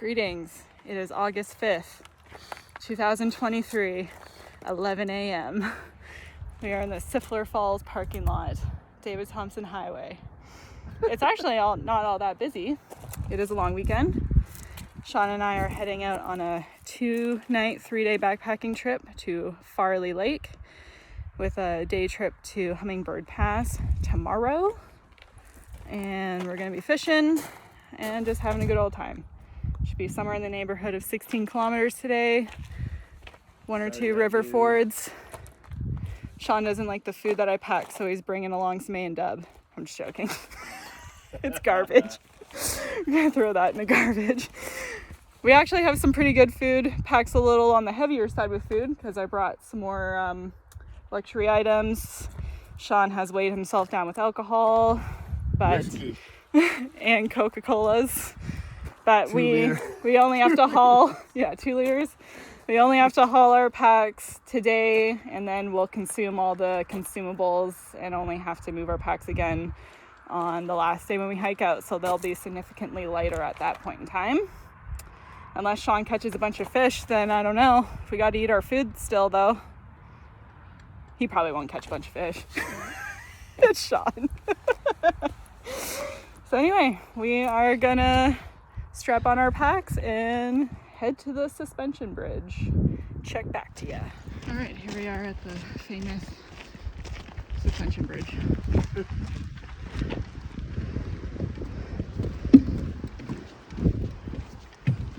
Greetings. It is August 5th, 2023, 11 a.m. We are in the Siffler Falls parking lot, David Thompson Highway. It's actually not all that busy. It is a long weekend. Sean and I are heading out on a 2-night, 3-day backpacking trip to Farley Lake with a day trip to Hummingbird Pass tomorrow. And we're going to be fishing and just having a good old time. Should be somewhere in the neighborhood of 16 kilometers today. 1 or 2 river fords. Sean doesn't like the food that I packed, so he's bringing along some A&W. I'm just joking. It's garbage. I'm gonna throw that in the garbage. We actually have some pretty good food. Pack's a little on the heavier side with food because I brought some more luxury items. Sean has weighed himself down with alcohol, but and Coca-Colas. But we only have to haul 2 liters. We only have to haul our packs today, and then we'll consume all the consumables and only have to move our packs again on the last day when we hike out. So they'll be significantly lighter at that point in time. Unless Sean catches a bunch of fish, then I don't know. We got to eat our food still, though. He probably won't catch a bunch of fish. It's Sean. So anyway, we are gonna strap on our packs and head to the suspension bridge. Check back to ya. All right, here we are at the famous suspension bridge.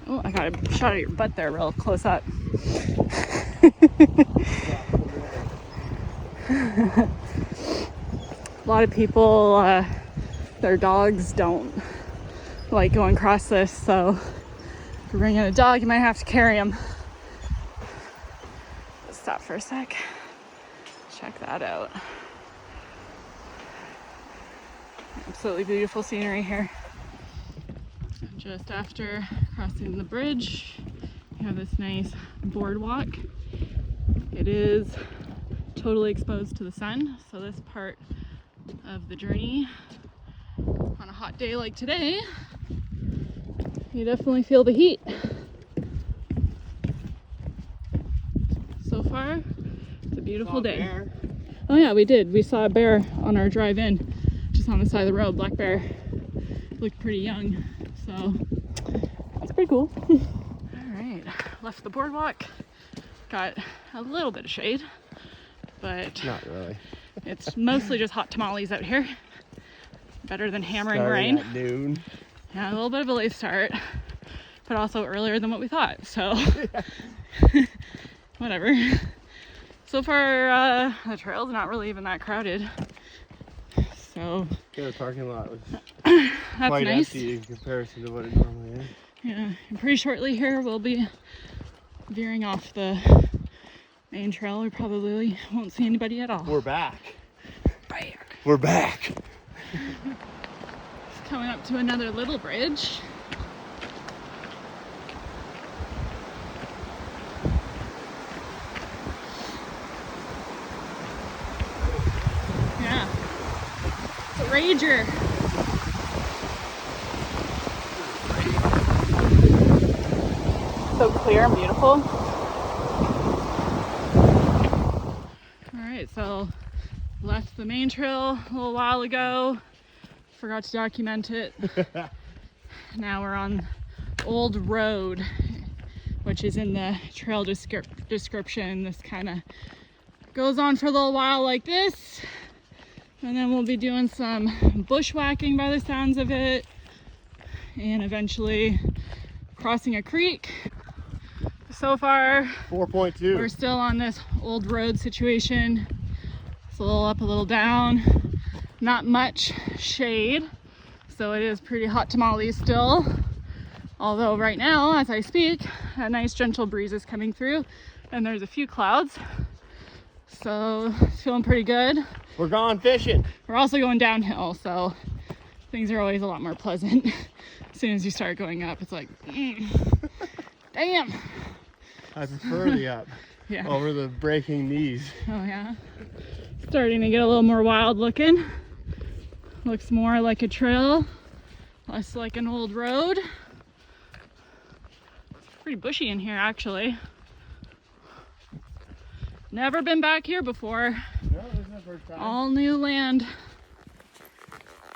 Oh, I got a shot of your butt there real close up. A lot of people, their dogs don't like going across this, so if you're bringing a dog, you might have to carry him. Let's stop for a sec. Check that out. Absolutely beautiful scenery here. Just after crossing the bridge, you have this nice boardwalk. It is totally exposed to the sun, so this part of the journey on a hot day like today, you definitely feel the heat. So far, it's a beautiful day. Bear. Oh yeah, we did. We saw a bear on our drive in, just on the side of the road, black bear. Looked pretty young, so that's pretty cool. All right, left the boardwalk. Got a little bit of shade, but not really. It's mostly just hot tamales out here. Better than hammering rain. At noon. Yeah, a little bit of a late start, but also earlier than what we thought, so whatever. So far, the trail's not really even that crowded, so yeah, the parking lot was that's quite nice. empty in comparison to what it normally is. Yeah, and pretty shortly here we'll be veering off the main trail. We probably won't see anybody at all. We're back. We're back. Coming up to another little bridge. Yeah, it's a rager. So clear and beautiful. All right, so left the main trail a little while ago. Forgot to document it. Now we're on Old Road, which is in the trail description. This kind of goes on for a little while like this, and then we'll be doing some bushwhacking by the sounds of it, and eventually crossing a creek. So far, 4.2. we're still on this old road situation. It's a little up, a little down. Not much shade, so it is pretty hot tamales still. Although right now, as I speak, a nice gentle breeze is coming through, and there's a few clouds. So it's feeling pretty good. We're going fishing. We're also going downhill, so things are always a lot more pleasant. As soon as you start going up, it's like, damn. I prefer the up over the breaking knees. Oh yeah. Starting to get a little more wild looking. Looks more like a trail, less like an old road. Pretty bushy in here, actually. Never been back here before. No, this is the first time. All new land.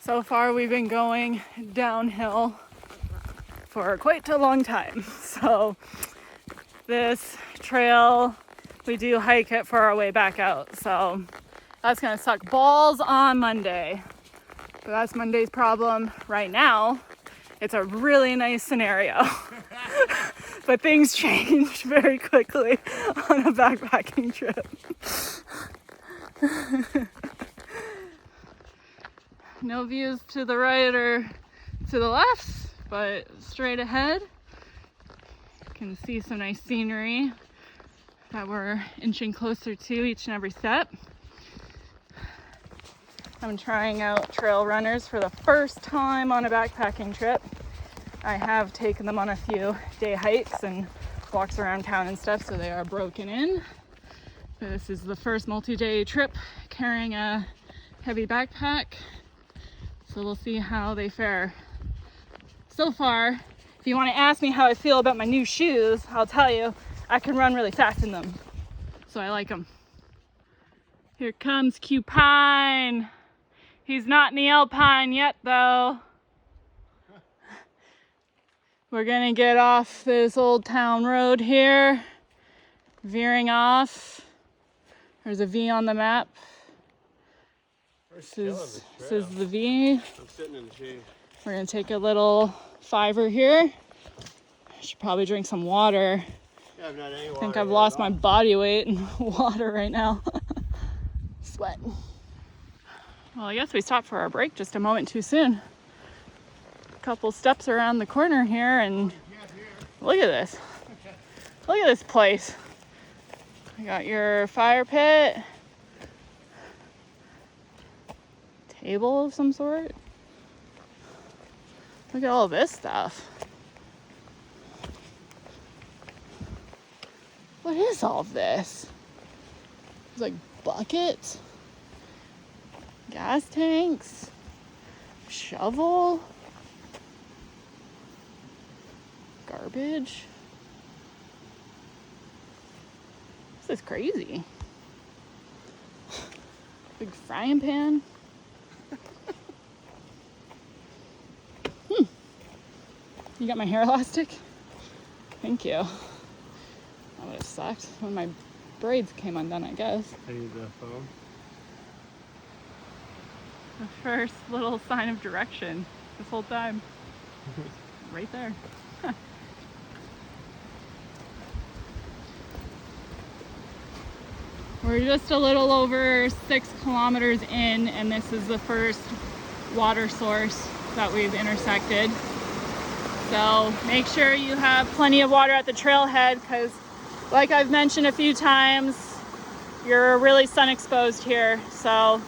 So far we've been going downhill for quite a long time. So this trail, we do hike it for our way back out. So that's gonna suck balls on Monday. But that's Monday's problem right now. It's a really nice scenario. But things change very quickly on a backpacking trip. No views to the right or to the left, but straight ahead. You can see some nice scenery that we're inching closer to each and every step. I'm trying out trail runners for the first time on a backpacking trip. I have taken them on a few day hikes and walks around town and stuff, so they are broken in. But this is the first multi-day trip carrying a heavy backpack. So we'll see how they fare. So far, if you want to ask me how I feel about my new shoes, I'll tell you, I can run really fast in them. So I like them. Here comes Cupine. He's not in the Alpine yet though. We're gonna get off this old town road here, veering off. There's a V on the map. This is the V. I'm sitting in the shade. We're gonna take a little fiver here. I should probably drink some water. Yeah, I've not any water. I think I've lost my body weight in water right now. Sweat. Well, I guess we stopped for our break just a moment too soon. A couple steps around the corner here and look at this. Look at this place. You got your fire pit. Table of some sort. Look at all this stuff. What is all this? There's like buckets, gas tanks, shovel, garbage. This is crazy. Big frying pan. You got my hair elastic? Thank you. That would have sucked when my braids came undone, I guess. I need the phone. The first little sign of direction this whole time. Right there. We're just a little over 6 kilometers in, and this is the first water source that we've intersected. So make sure you have plenty of water at the trailhead, because like I've mentioned a few times, you're really sun exposed here. So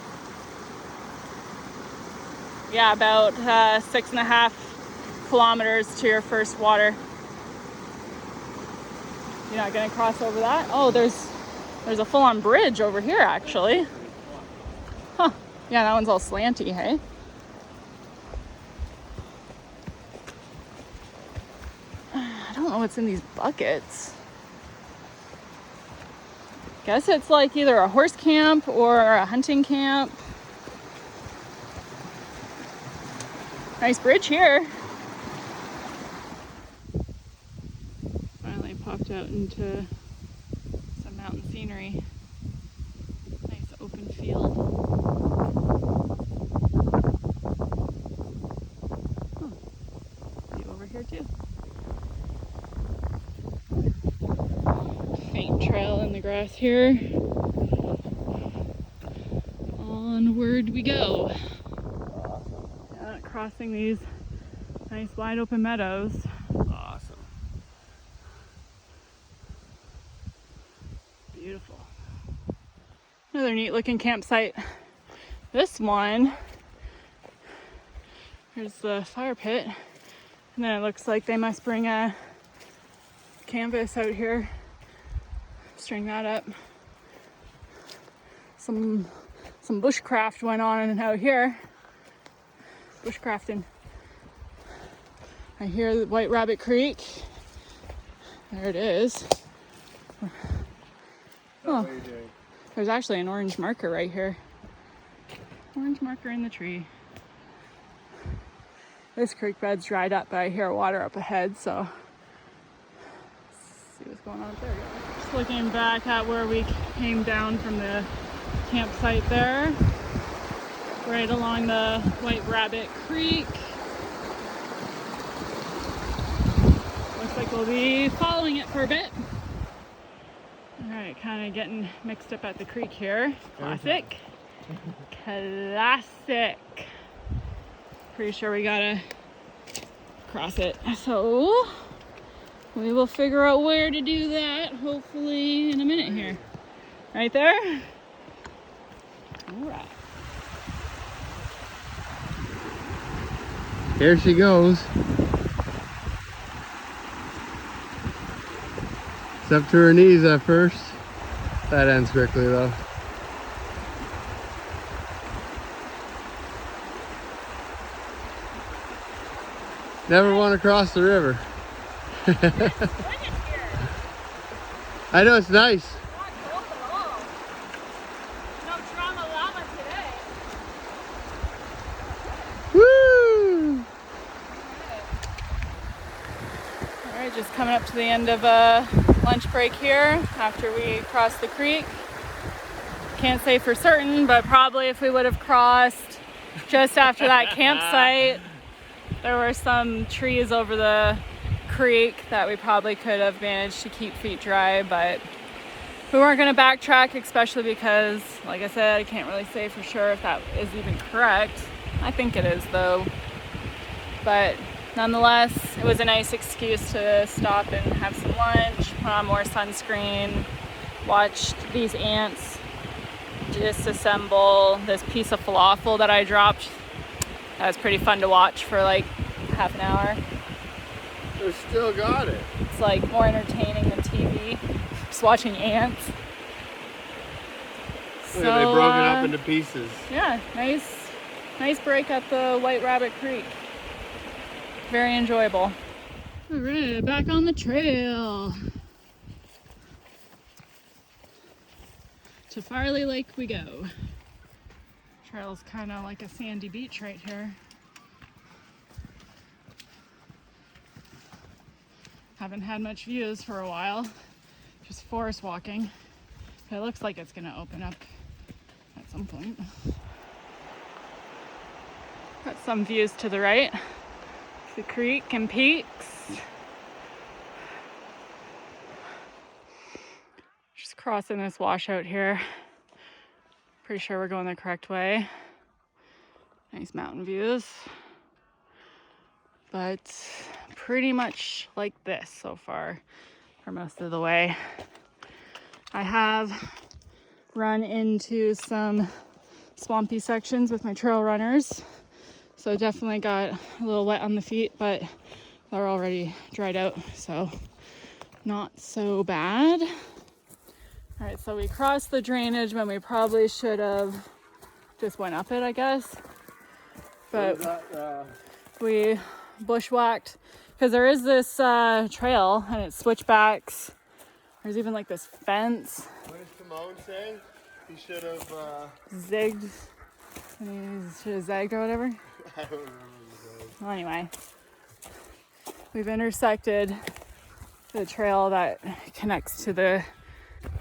yeah, about 6.5 kilometers to your first water. You're not gonna cross over that? Oh, there's a full-on bridge over here actually. Huh, yeah, that one's all slanty, hey? I don't know what's in these buckets. Guess it's like either a horse camp or a hunting camp. Nice bridge here. Finally popped out into some mountain scenery. Nice open field. See over here too. Faint trail in the grass here. Onward we go. Crossing these nice wide open meadows. Awesome. Beautiful. Another neat looking campsite. This one, here's the fire pit, and then it looks like they must bring a canvas out here, string that up. Some bushcraft went on out here. Bushcrafting. I hear White Rabbit Creek. There it is. Oh, there's actually an orange marker right here. Orange marker in the tree. This creek bed's dried up, but I hear water up ahead, so let's see what's going on up there. Just looking back at where we came down from the campsite there, right along the White Rabbit Creek. Looks like we'll be following it for a bit. Alright, kind of getting mixed up at the creek here. Classic. Classic. Pretty sure we gotta cross it. So we will figure out where to do that hopefully in a minute here. Right there? Alright. Here she goes. It's up to her knees at first. That ends quickly though. Never want to cross the river. I know, it's nice. Not cold at all. No drama llama today. Woo! Alright, just coming up to the end of lunch break here after we cross the creek. Can't say for certain, but probably if we would have crossed just after that campsite, there were some trees over the creek that we probably could have managed to keep feet dry, but we weren't going to backtrack, especially because, like I said, I can't really say for sure if that is even correct. I think it is though. But nonetheless, it was a nice excuse to stop and have some lunch, put on more sunscreen, watched these ants disassemble this piece of falafel that I dropped. That was pretty fun to watch for like half an hour. They still got it. It's like more entertaining than TV. Just watching ants. Look, they broke it up into pieces. Yeah, nice break at the White Rabbit Creek. Very enjoyable. All right, back on the trail. To Farley Lake we go. Trail's kind of like a sandy beach right here. Haven't had much views for a while. Just forest walking. But it looks like it's gonna open up at some point. Got some views to the right. The creek and peaks. Just crossing this washout here. Pretty sure we're going the correct way. Nice mountain views. But pretty much like this so far for most of the way. I have run into some swampy sections with my trail runners. So definitely got a little wet on the feet, but they're already dried out, so not so bad. All right, so we crossed the drainage when we probably should have just went up it, I guess. But we bushwhacked, because there is this trail and it's switchbacks. There's even like this fence. What does Timon say? He should have zigged. He should have zagged or whatever. I don't remember the name. Well, anyway, we've intersected the trail that connects to the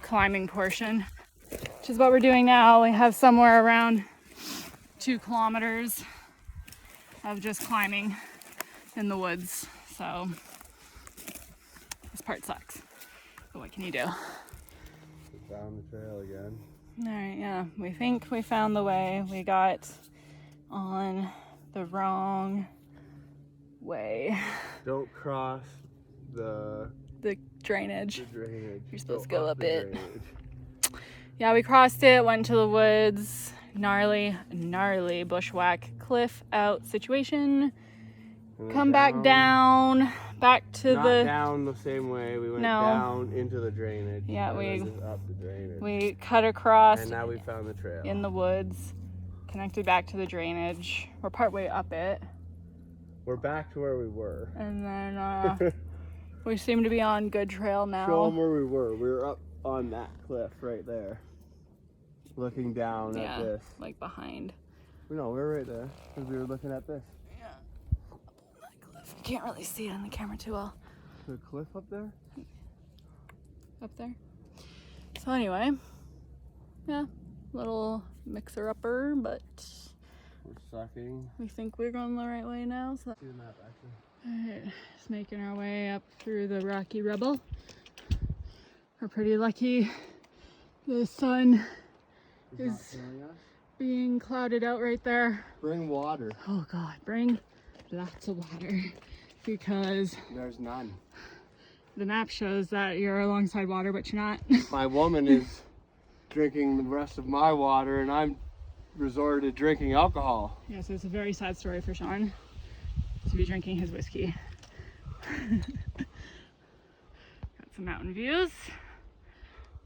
climbing portion, which is what we're doing now. We have somewhere around 2 kilometers of just climbing in the woods, so this part sucks, but what can you do? We found the trail again. All right, yeah, we think we found the way. We got on the wrong way. Don't cross the drainage. drainage. You're supposed to go up it. Yeah, we crossed it, went to the woods. Gnarly bushwhack cliff out situation. Come back down, back to Not the down the same way. We went down into the drainage. Yeah, we just up the drainage. We cut across. And now we found the trail in the woods, connected back to the drainage. We're partway up it. We're back to where we were. And then We seem to be on good trail now. Show them where we were. We were up on that cliff right there. Looking down at this. Like behind. No, we were right there. Because we were looking at this. Yeah. That cliff. You can't really see it on the camera too well. The cliff up there? Up there. So anyway. Yeah. Little mixer-upper, but... We're sucking. We think we're going the right way now. So. Do the map, actually. Alright, just making our way up through the rocky rubble. We're pretty lucky. The sun is being clouded out right there. Bring water. Oh God, bring lots of water because there's none. The map shows that you're alongside water, but you're not. My woman is drinking the rest of my water and I'm resorted to drinking alcohol. Yeah, so it's a very sad story for Sean to be drinking his whiskey. Got some mountain views.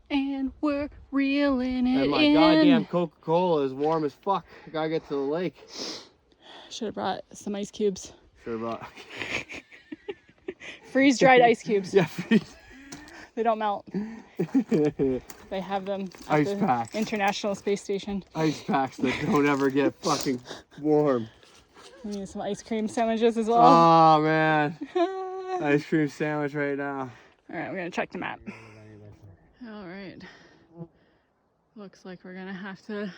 And we're reeling it in. And my goddamn Coca-Cola is warm as fuck. I gotta get to the lake. Should have brought some ice cubes. Should have brought. Freeze-dried ice cubes. Yeah, freeze. They don't melt. They have them at ice the packs. International Space Station. Ice packs that don't ever get fucking warm. We need some ice cream sandwiches as well. Oh man. Ice cream sandwich right now. Alright, we're gonna check the map. Alright. Looks like we're gonna have to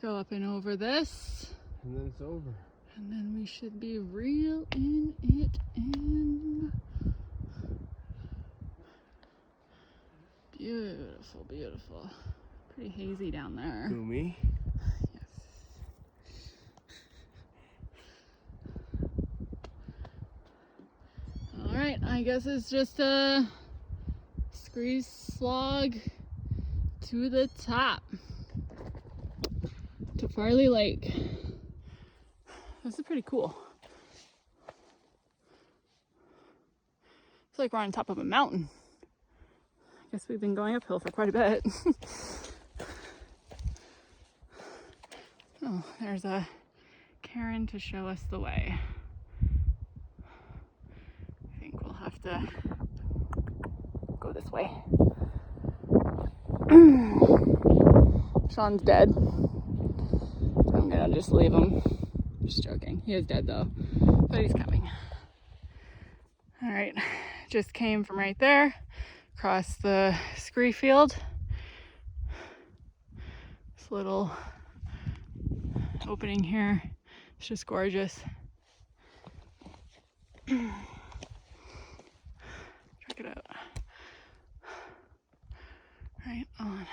go up and over this. And then it's over. And then we should be reeling it in. Beautiful, beautiful. Pretty hazy down there. Who, me? Alright, I guess it's just a squeeze slog to the top. To Farley Lake. This is pretty cool. It's like we're on top of a mountain. I guess we've been going uphill for quite a bit. Oh, there's a Karen to show us the way. I think we'll have to go this way. Sean's dead. I'm gonna just leave him. Just joking. He is dead though, but he's coming. All right, just came from right there, across the scree field. This little opening here, it's just gorgeous. Check it out. Right on.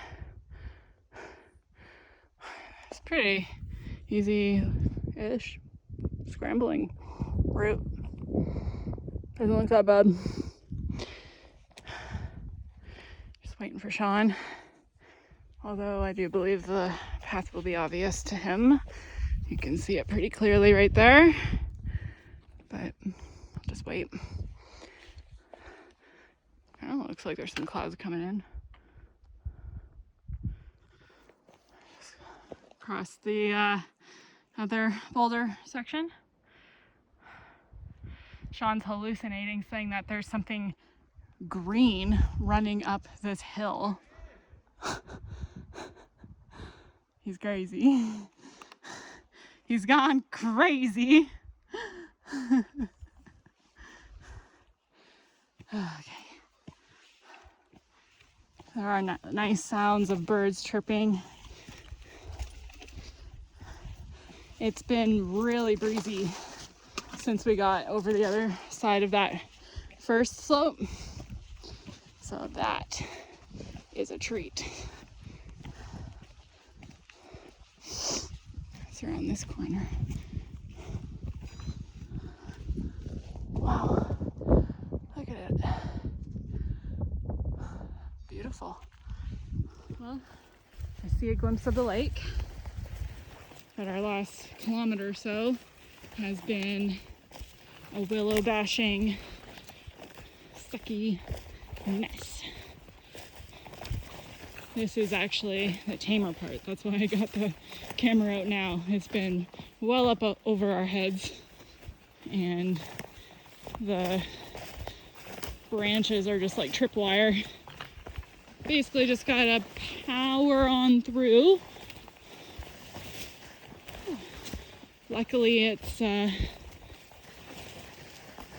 It's pretty easy-ish scrambling route. Doesn't look that bad. Just waiting for Sean. Although I do believe the path will be obvious to him. You can see it pretty clearly right there. But I'll just wait. Oh, looks like there's some clouds coming in. Just across the other boulder section. Sean's hallucinating, saying that there's something green running up this hill. He's crazy. He's gone crazy. Okay. There are nice sounds of birds chirping. It's been really breezy since we got over the other side of that first slope. So that is a treat. It's around this corner. Wow, look at it. Beautiful. Well, I see a glimpse of the lake, but our last kilometer or so has been a willow bashing, sucky mess. This is actually the tamer part. That's why I got the camera out now. It's been well up over our heads, and the branches are just like tripwire. Basically just gotta power on through. Luckily it's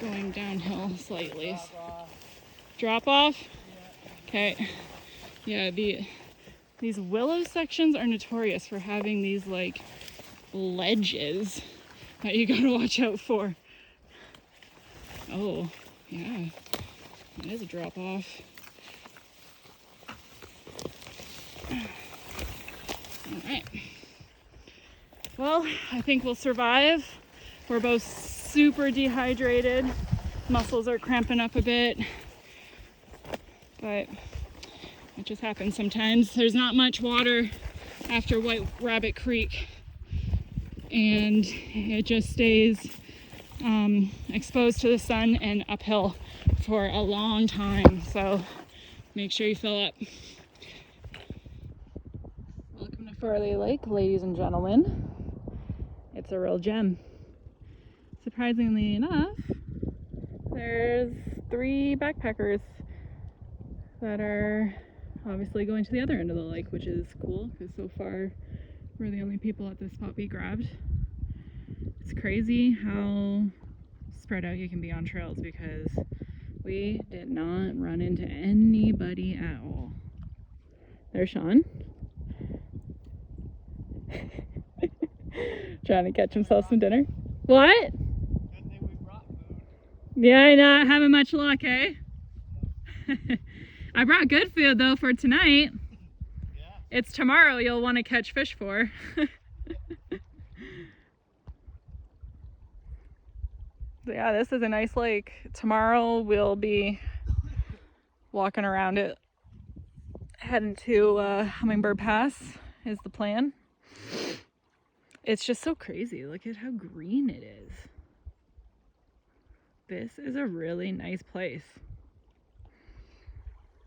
going downhill slightly. Drop off? Okay. Yeah, these willow sections are notorious for having these like ledges that you gotta watch out for. Oh, yeah. That is a drop off. Alright. Well, I think we'll survive. We're both super dehydrated. Muscles are cramping up a bit. But it just happens sometimes. There's not much water after White Rabbit Creek. And it just stays exposed to the sun and uphill for a long time. So make sure you fill up. Welcome to Farley Lake, ladies and gentlemen. It's a real gem. Surprisingly enough, there's 3 backpackers that are obviously going to the other end of the lake, which is cool because so far we're the only people at this spot we grabbed. It's crazy how spread out you can be on trails because we did not run into anybody at all. There's Sean. Trying to catch himself some dinner. What? Good thing we brought food. Yeah, not having much luck, eh? I brought good food though for tonight. Yeah. It's tomorrow you'll want to catch fish for. So yeah, this is a nice lake. Tomorrow we'll be walking around it, heading to Hummingbird Pass is the plan. It's just so crazy. Look at how green it is. This is a really nice place.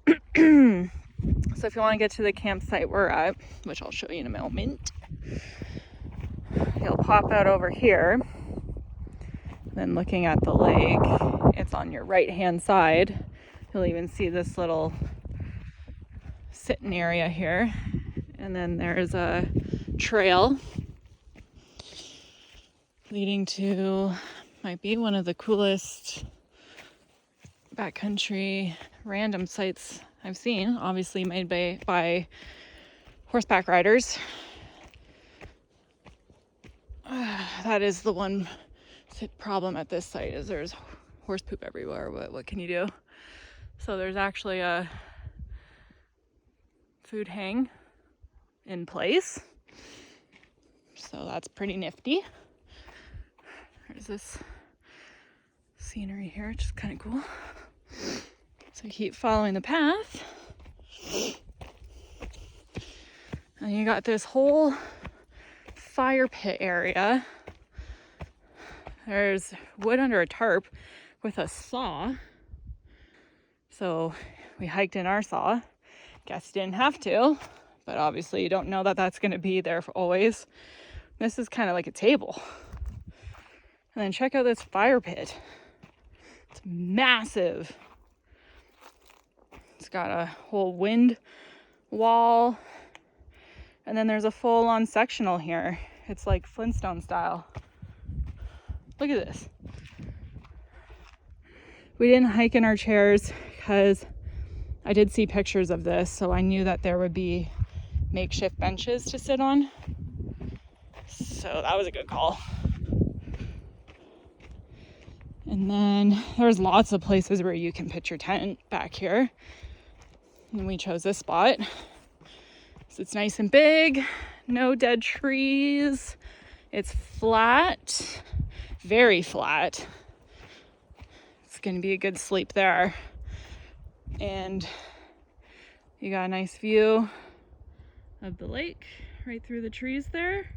So if you want to get to the campsite we're at, which I'll show you in a moment, you'll pop out over here. Then looking at the lake, it's on your right hand side. You'll even see this little sitting area here. And then there's a trail leading to, might be one of the coolest backcountry random sites I've seen, obviously made by horseback riders. That is the one problem at this site, is there's horse poop everywhere. What can you do? So there's actually a food hang in place, so that's pretty nifty. There's this scenery here, which is kind of cool. So keep following the path, and you got this whole fire pit area. There's wood under a tarp with a saw. So we hiked in our saw. Guess you didn't have to, but obviously you don't know that that's going to be there for always. This is kind of like a table. And then check out this fire pit. It's massive. It's got a whole wind wall. And then there's a full-on sectional here. It's like Flintstone style. Look at this. We didn't hike in our chairs because I did see pictures of this, so I knew that there would be makeshift benches to sit on. So that was a good call. And then there's lots of places where you can pitch your tent back here. And we chose this spot. So it's nice and big, no dead trees. It's flat, very flat. It's gonna be a good sleep there. And you got a nice view of the lake right through the trees there.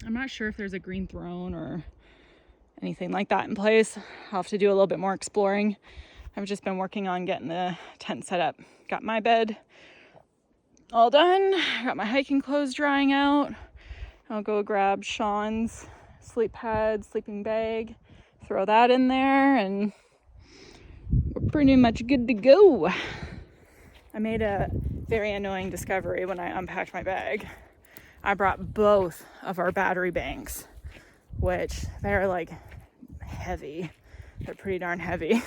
I'm not sure if there's a green throne or anything like that in place. I'll have to do a little bit more exploring. I've just been working on getting the tent set up. Got my bed all done. Got my hiking clothes drying out. I'll go grab Sean's sleep pad, sleeping bag, throw that in there, and pretty much good to go. I made a very annoying discovery when I unpacked my bag. I brought both of our battery banks, which they're like heavy. They're pretty darn heavy.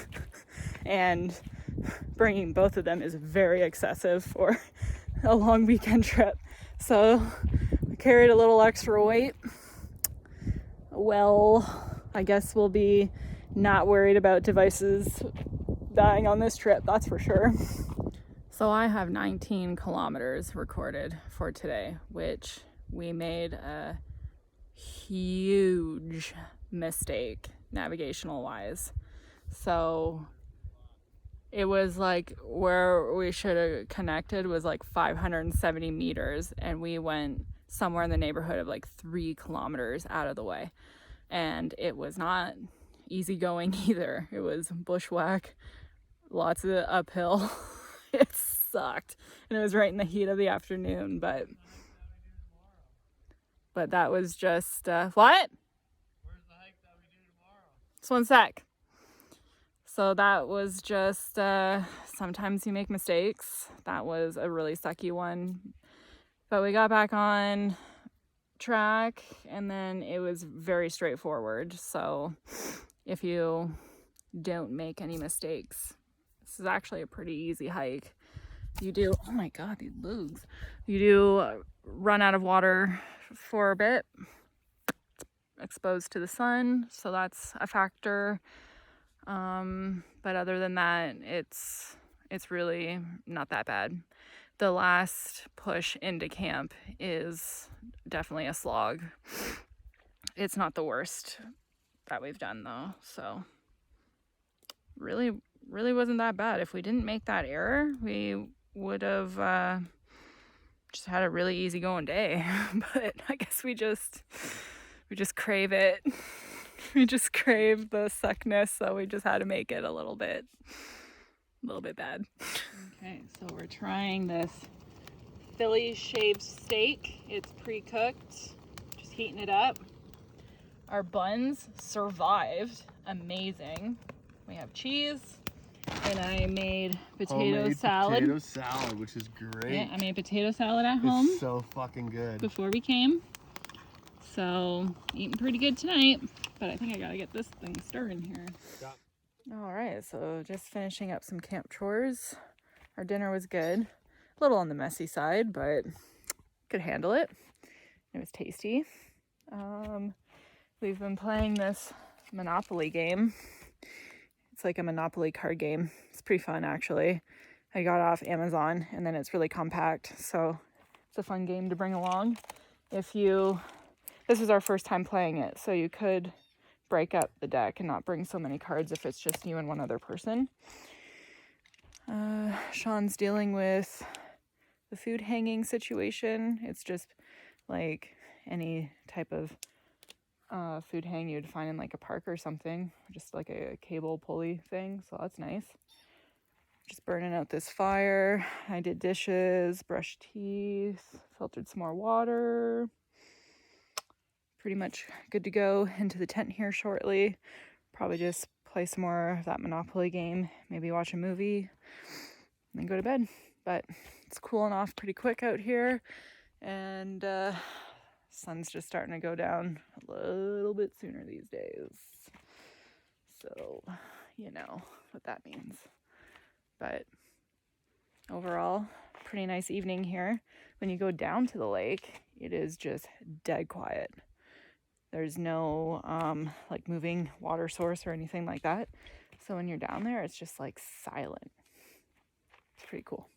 And bringing both of them is very excessive for a long weekend trip. So I carried a little extra weight. Well, I guess we'll be not worried about devices dying on this trip, that's for sure. So I have 19 kilometers recorded for today, which we made a huge mistake navigational wise. So it was like where we should have connected was like 570 meters, and we went somewhere in the neighborhood of like 3 kilometers out of the way. And it was not easy going either. It was bushwhack, lots of uphill. It sucked. And it was right in the heat of the afternoon, but that was just, what? Where's the hike that we do tomorrow? Just one sec. So that was just, sometimes you make mistakes. That was a really sucky one. But we got back on track, and then it was very straightforward. So if you don't make any mistakes, this is actually a pretty easy hike. You do, oh my god, these bugs. You do run out of water for a bit, exposed to the sun, so that's a factor. But other than that, it's really not that bad. The last push into camp is definitely a slog. It's not the worst that we've done though, so really wasn't that bad. If we didn't make that error, we would have just had a really easy going day. But I guess we just crave it. We just crave the suckness, so we just had to make it a little bit bad. Okay, so we're trying this Philly shaved steak. It's pre-cooked, just heating it up. Our buns survived, amazing. We have cheese, and I made potato salad. Potato salad, which is great. Yeah, I made potato salad at home. It's so fucking good. Before we came. So, eating pretty good tonight, but I think I gotta get this thing stirring here. Yeah. All right, so just finishing up some camp chores. Our dinner was good. A little on the messy side, but could handle it. It was tasty. We've been playing this Monopoly game. It's like a Monopoly card game. It's pretty fun, actually. I got it off Amazon, and then it's really compact, so it's a fun game to bring along. This was our first time playing it, so you could break up the deck and not bring so many cards if it's just you and one other person. Sean's dealing with the food hanging situation. It's just like any type of food hang you'd find in like a park or something, just like a cable pulley thing, so that's nice. Just burning out this fire. I did dishes, brushed teeth, filtered some more water. Pretty much good to go into the tent here shortly. Probably just play some more of that Monopoly game, maybe watch a movie, and then go to bed. But it's cooling off pretty quick out here, and sun's just starting to go down a little bit sooner these days. So, you know what that means. But overall, pretty nice evening here. When you go down to the lake, it is just dead quiet. There's no like moving water source or anything like that. So when you're down there, it's just like silent. It's pretty cool.